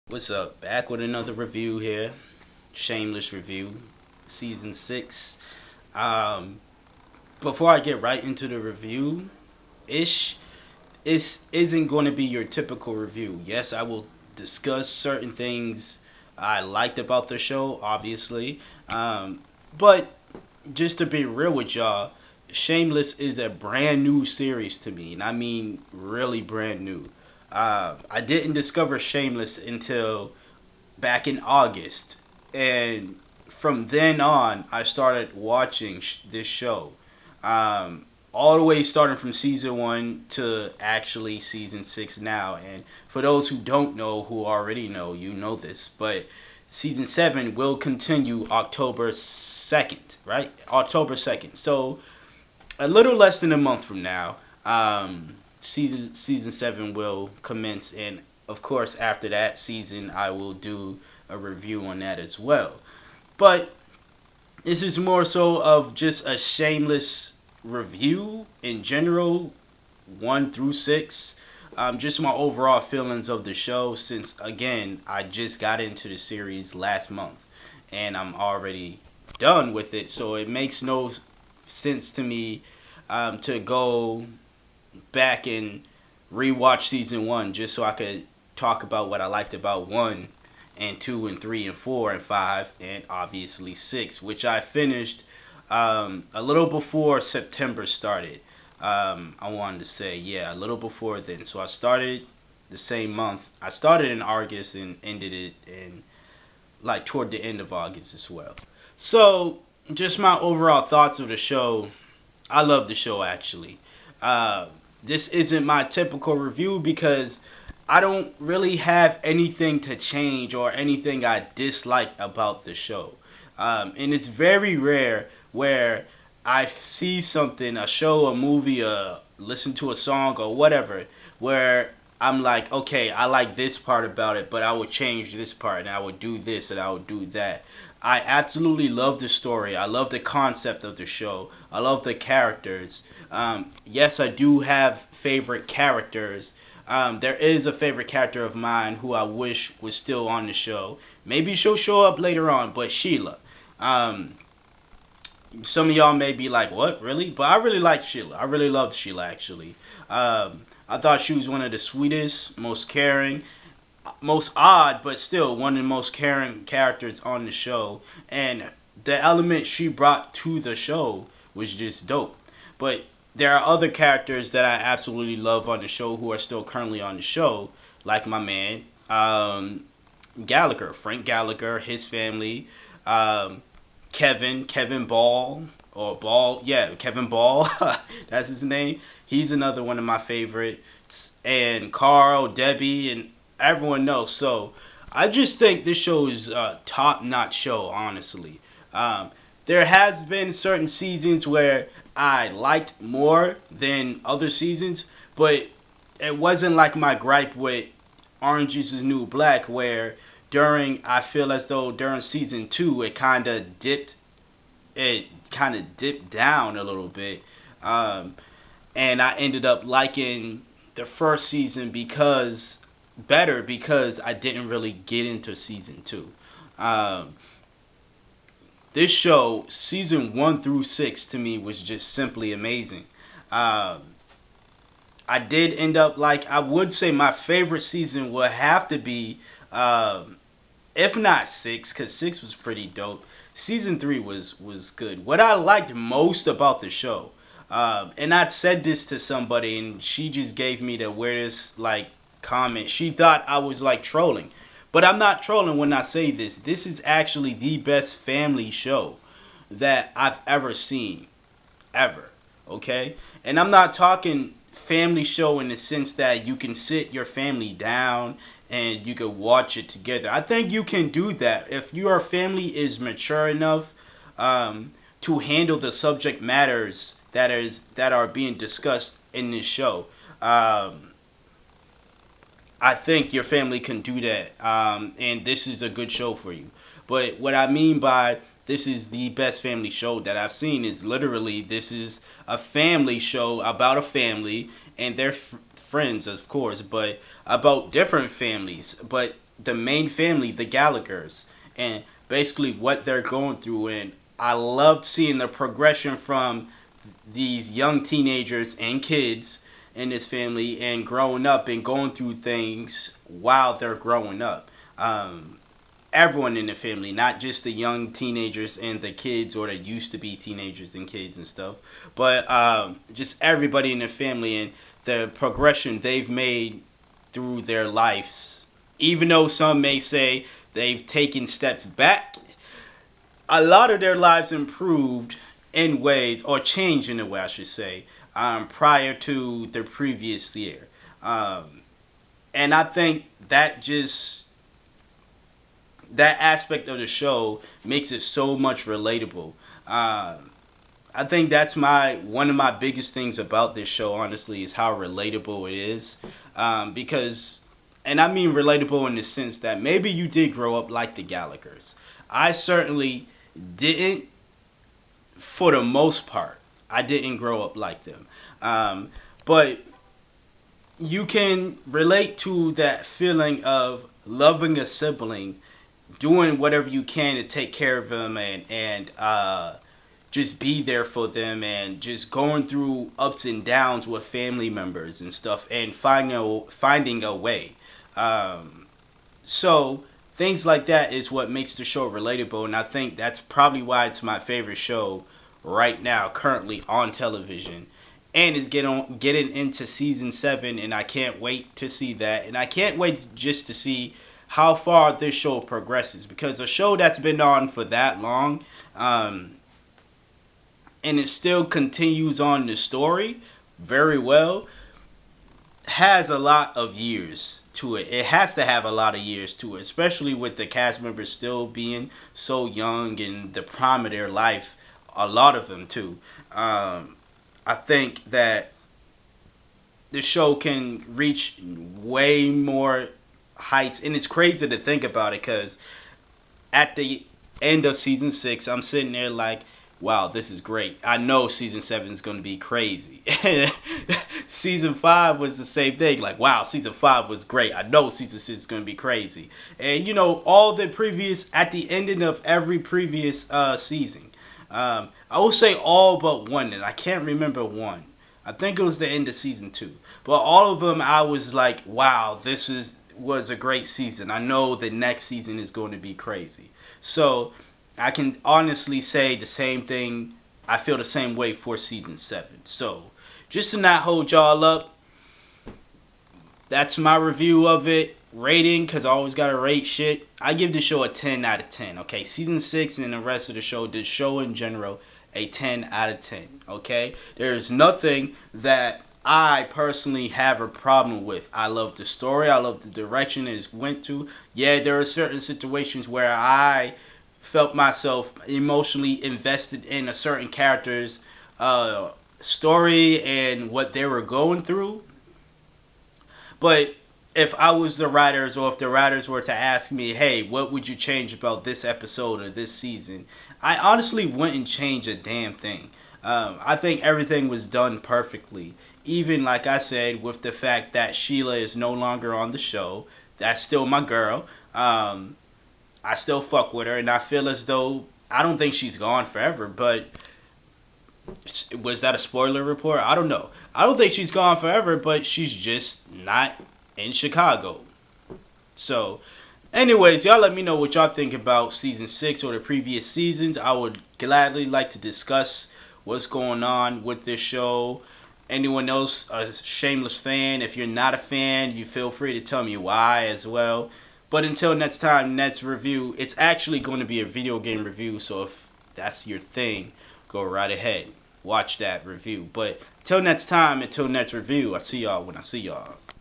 What's up? Back with another review here. Shameless review, season 6. Um, Before I get right into the review, ish, this isn't going to be your typical review. Yes, I will discuss certain things I liked about the show, obviously. But just to be real with y'all, Shameless is a brand new series to me, and I mean really brand new. I didn't discover Shameless until back in August, and from then on, I started watching this show. All the way starting from season 1 to actually season 6 now. And for those who don't know, who already know, you know this, but season 7 will continue October 2nd, right? October 2nd. So a little less than a month from now, season 7 will commence, and of course after that season I will do a review on that as well. But this is more so of just a shameless review in general, 1 through 6. Just my overall feelings of the show, since again I just got into the series last month and I'm already done with it, so it makes no sense to me to go back and rewatch season 1 just so I could talk about what I liked about 1 and 2 and 3 and 4 and 5 and obviously 6, which I finished a little before September started. I wanted to say, yeah, a little before then. So I started the same month. I started in August and ended it in like toward the end of August as well. So just my overall thoughts of the show. I love the show actually. This isn't my typical review because I don't really have anything to change or anything I dislike about the show. And it's very rare where I see something, a show, a movie, listen to a song or whatever, where I'm like, okay, I like this part about it, but I would change this part and I would do this and I would do that. I absolutely love the story. I love the concept of the show. I love the characters. Yes, I do have favorite characters. There is a favorite character of mine who I wish was still on the show. Maybe she'll show up later on, but Sheila. Some of y'all may be like, what, really? But I really liked Sheila. I really loved Sheila, actually. I thought she was one of the sweetest, most caring, most odd, but still one of the most caring characters on the show. And the element she brought to the show was just dope. But there are other characters that I absolutely love on the show who are still currently on the show, like my man, Gallagher, Frank Gallagher, his family, Kevin Ball, or Ball, yeah, Kevin Ball, that's his name. He's another one of my favorites, and Carl, Debbie, and everyone else. So I just think this show is a top-notch show, honestly. There has been certain seasons where I liked more than other seasons, but it wasn't like my gripe with Orange is the New Black, where I feel as though during season 2 it kind of dipped down a little bit, and I ended up liking the first season because I didn't really get into season 2. This show, season 1 through 6, to me was just simply amazing. I did end up I would say my favorite season would have to be, if not 6, because 6 was pretty dope. Season 3 was good. What I liked most about the show, and I said this to somebody, and she just gave me the weirdest comment. She thought I was trolling. But I'm not trolling when I say this. This is actually the best family show that I've ever seen. Ever. Okay? And I'm not talking family show in the sense that you can sit your family down and you can watch it together. I think you can do that if your family is mature enough to handle the subject matters that are being discussed in this show. I think your family can do that, and this is a good show for you. But what I mean by this is the best family show that I've seen is literally this is a family show about a family and their friends, of course, but about different families. But the main family, the Gallaghers, and basically what they're going through. And I loved seeing the progression from these young teenagers and kids in this family and growing up and going through things while they're growing up. Everyone in the family, not just the young teenagers and the kids, or that used to be teenagers and kids and stuff, but just everybody in the family and the progression they've made through their lives. Even though some may say they've taken steps back, a lot of their lives improved in ways, or changed in a way, I should say, prior to the previous year. And I think that that aspect of the show makes it so much relatable. I think that's one of my biggest things about this show, honestly, is how relatable it is. Because, and I mean relatable in the sense that maybe you did grow up like the Gallaghers. I certainly didn't, for the most part. I didn't grow up like them. But you can relate to that feeling of loving a sibling, doing whatever you can to take care of them, and just be there for them, and just going through ups and downs with family members and stuff, and finding a way. So things like that is what makes the show relatable, and I think that's probably why it's my favorite show right now, currently on television. And it's getting into season 7, and I can't wait to see that. And I can't wait just to see how far this show progresses, because a show that's been on for that long, and it still continues on the story very well, has a lot of years to it. It has to have a lot of years to it, especially with the cast members still being so young in the prime of their life, a lot of them too. I think that the show can reach way more heights, and it's crazy to think about it, because at the end of season 6, I'm sitting there like, wow, this is great. I know season 7 is going to be crazy. Season 5 was the same thing, like, wow, season 5 was great. I know season 6 is going to be crazy. And you know, all the previous, at the ending of every previous season, I will say all but one, and I can't remember one. I think it was the end of season 2. But all of them, I was like, wow, was a great season. I know the next season is going to be crazy. So I can honestly say the same thing. I feel the same way for season 7. So just to not hold y'all up, that's my review of it. Rating, because I always gotta rate shit. I give the show a 10 out of 10. Okay, season 6 and the rest of the show in general, a 10 out of 10. Okay, there's nothing that I personally have a problem with. I love the story. I love the direction it went to. Yeah, there are certain situations where I felt myself emotionally invested in a certain character's story and what they were going through. But if I was the writers, or if the writers were to ask me, hey, what would you change about this episode or this season, I honestly wouldn't change a damn thing. I think everything was done perfectly. Even, like I said, with the fact that Sheila is no longer on the show. That's still my girl. I still fuck with her, and I feel as though, I don't think she's gone forever, but was that a spoiler report? I don't know. I don't think she's gone forever, but she's just not in Chicago. So, anyways, y'all let me know what y'all think about season 6 or the previous seasons. I would gladly like to discuss what's going on with this show. Anyone else a Shameless fan? If you're not a fan, you feel free to tell me why as well. But until next time, next review, it's actually going to be a video game review, so if that's your thing, go right ahead. Watch that review. But until next time, until next review, I'll see y'all when I see y'all.